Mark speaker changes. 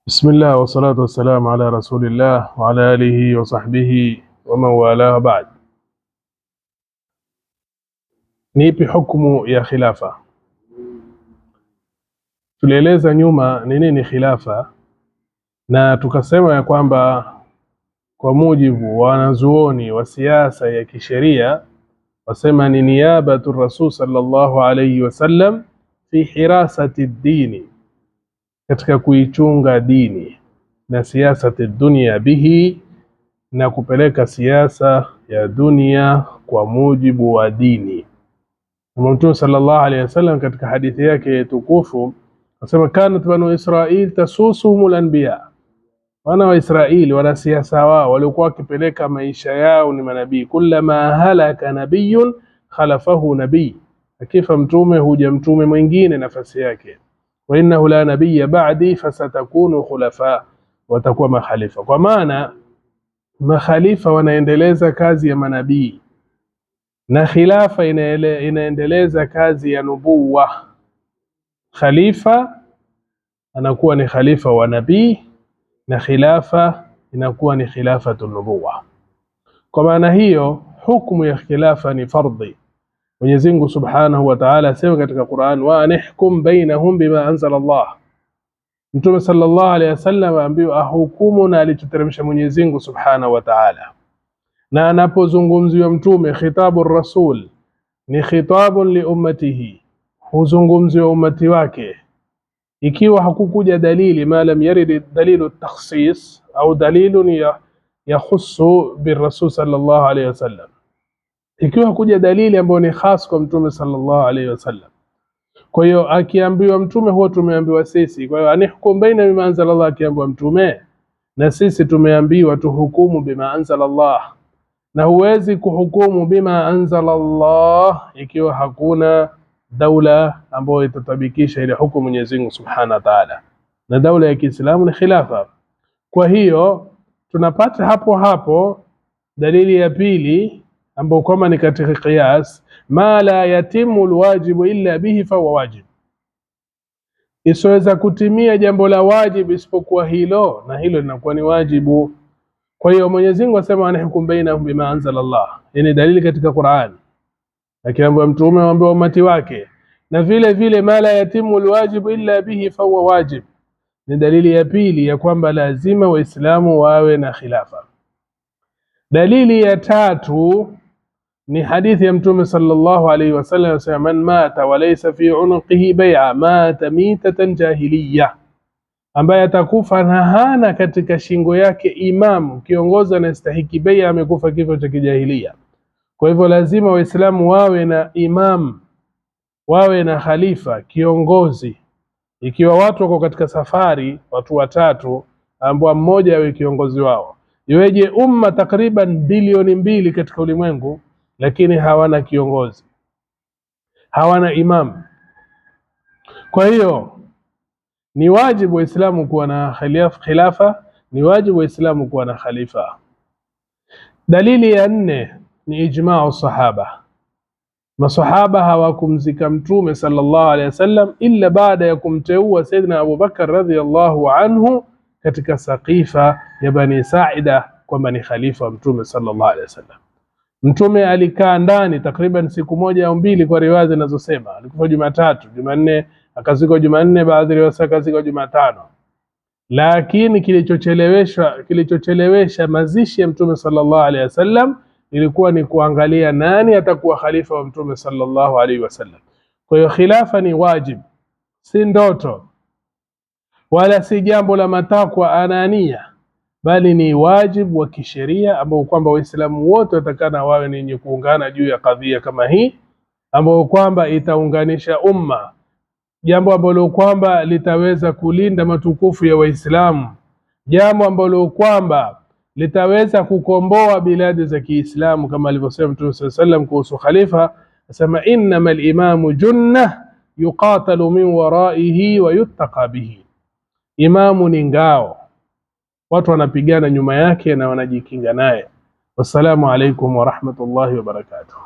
Speaker 1: بسم الله والصلاة والسلام على رسول الله وعلى آله وصحبه ومن والاه بعد. Nipi hukumu ya khilafa? Tulieleza nyuma nini khilafa, na tukasema ya kwamba kwa mujibu wa wanazuoni wa siasa ya kisheria wasema ni niyabatu Rasul sallallahu alayhi wasallam fi hirasati dini, katika kuichunga dini na siyasati dunia bihi, na kupeleka siasa ya dunia kwa mujibu wa dini. Mtume sallallahu alayhi wasallam katika hadithi yake tukufu anasema kanat banu Israil tasusuhumul anbiya, wana wa Israeli wana siasa wao walikuwa wakipeleka maisha yao ni manabii. Kullama halaka nabiyun khalafahu nabii, akifa mtume huja mtume mwingine nafasi yake. Wa innahu la nabiyya ba'di fasatakunu khulafa, watakuwa makhalifa. Kwa maana makhalifa wanaendeleza kazi ya manabii na khilafa inaendeleza kazi ya nubuwa. Khalifa anakuwa ni khalifa wa nabii na khilafa inakuwa ni khilafatu nubuwa. Kwa maana hiyo hukumu ya khilafa ni fardhi. Mwenyezi Mungu Subhanahu wa Ta'ala asema katika Qur'an, wa anihkum bainahum bima anzala Allah. Mtume sallallahu alayhi wasallam ambiwa ahukumu na alichoteremsha Mwenyezi Mungu Subhanahu wa Ta'ala. Na anapozungumziwa mtume khitabu rasul ni khitabun li ummatihi, huzungumziwa ummati wake. Ikiwa hakukuja dalili ma lam yarid dalilu takhsis au dalilun yakhussu birrasul sallallahu alayhi wasallam, ikiwa hakuja dalili ambayo ni khas kwa mtume sallallahu alayhi wasallam. Kwa hiyo akiambiwa mtume huwa tumeambiwa sisi. Kwa hiyo anihkum baina bima anzala Allah, akiambiwa mtume na sisi tumeambiwa tuhukumu bima anzala Allah. Na huwezi kuhukumu bima anzala Allah ikiwa hakuna daula ambayo itatabikisha ile hukumu Mwenyezi Mungu Subhanahu wa Ta'ala, na daula ya Kiislamu ni khilafa. Kwa hiyo tunapata hapo dalili ya pili ambayo kama ni katika qiyas, ma la yatimu alwajibu illa bihi fa huwa wajib, isoweza kutimia jambo la wajibu isipokuwa hilo, na hilo linakuwa ni wajibu. Kwa hiyo Mwenyezi Mungu asema anahkum bainahum bima anzala Allah, ni dalili katika Qur'an. Akiambiwa mtume aambiwa umati wake, na vile vile ma la yatimu alwajibu illa bihi fa huwa wajib, ni dalili ya pili ya kwamba lazima waislamu wawe na khilafa. Dalili ya tatu ni hadithi ya mtume sallallahu alayhi wasallam anasema, man mata wa laysa fi unuqihi bay'a mata mitatan jahiliya, ambaye atakufa na hana katika shingo yake imamu kiongozi anastahiki bai'a, amekufa kifo cha kijahilia. Kwa hivyo lazima waislamu wawe na imam, wawe na khalifa, kiongozi. Ikiwa watu wako katika safari, watu watatu, ambao mmoja awe kiongozi wao. Iweje umma takriban bilioni 2 katika ulimwengu lakini hawana kiongozi, hawana imam? Kwa hiyo ni wajibu waislamu kuwa na khilafa, ni wajibu waislamu kuwa na khalifa. Dalili ya 4 ni ijma'u sahaba. Masahaba hawakumzika mtume sallallahu alayhi wasallam illa baada ya kumteua Sayyidina Abu Bakar radhiyallahu anhu katika Saqifa ya Bani Sa'ida kwamba ni khalifa wa mtume sallallahu alayhi wasallam. Mtume alikaa ndani takriban siku moja au mbili kwa riwaya zinazosema. Alikufa Jumatatu, Jumanne akazikwa Jumanne, baadhi ya riwaya akazikwa Jumatano. Lakini kilichochelewesha mazishi ya mtume sallallahu alayhi wasallam ilikuwa ni kuangalia nani atakuwa khalifa wa mtume sallallahu alayhi wasallam. Kwa hiyo khilafa ni wajib, si ndoto wala si jambo la matakwa anania, bali ni wajibu wa kisheria ambao kwamba waislamu wote watakana wawe ni wenye kuungana juu ya kadhia kama hii, ambao kwamba itaunganisha umma, jambo ambalo kwamba litaweza kulinda matukufu ya waislamu, jambo ambalo kwamba litaweza kukomboa biladi za Kiislamu, kama alivyosema Mtume sallallahu alayhi wasallam kuhusu khalifa, asema innamal imamu junna yuqatalu min waraihi wa yuttaqa bihi. Imamu ni ngao, watu wanapigana nyuma yake na wanajikinga naye. Wassalamu alaykum wa rahmatullahi wa barakatuh.